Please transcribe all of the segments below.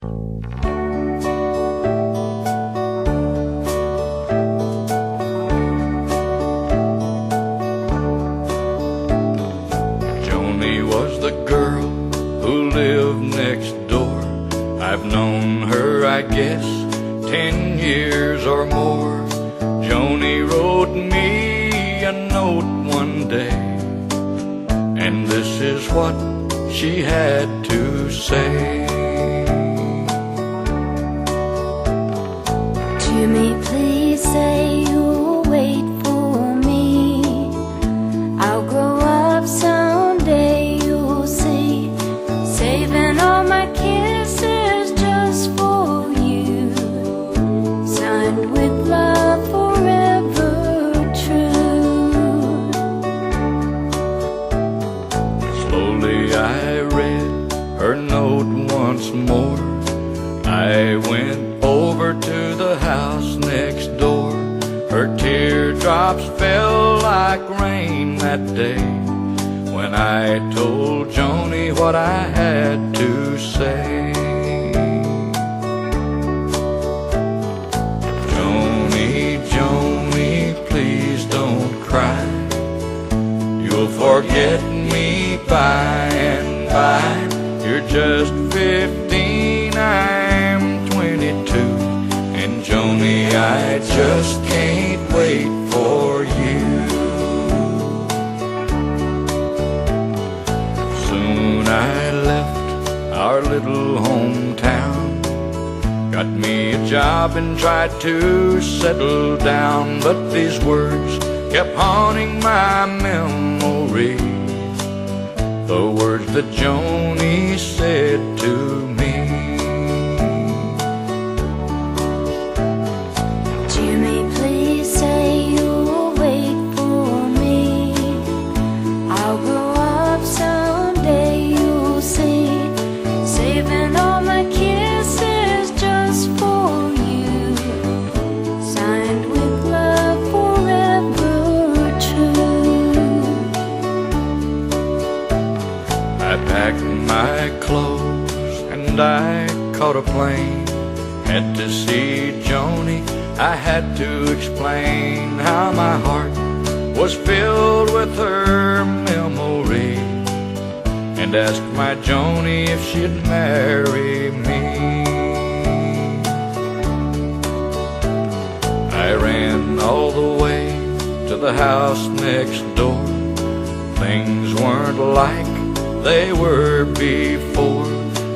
Joni was the girl who lived next door. I've known her, I guess, 10 years or more. Joni wrote me a note one day, and this is what she had to say. Jimmy, please say you'll wait for me. I'll grow up someday, you'll see. Saving all my kisses just for you. Signed with love forever true. Slowly I read her note once more. I went over to the house next door. Her teardrops fell like rain that day when I told Joni what I had to say. Joni, Joni, please don't cry. You'll forget me by and by. You're just 15, I'm 22. And Joni, I just can't wait for you. Soon I left our little hometown, got me a job and tried to settle down. But these words kept haunting my memory, the words that Joni said to me. Jimmy, please say you'll wait for me. I'll grow up someday, you'll see. Saving all my kisses just for you. Signed with love forever true. I packed my clothes and I caught a plane. Had to see Joni, I had to explain how my heart was filled with her memory, and asked my Joni if she'd marry me. I ran all the way to the house next door. Things weren't like they were before.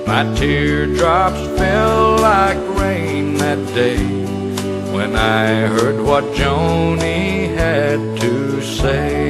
My teardrops fell like rain that day when I heard what Joni had to say.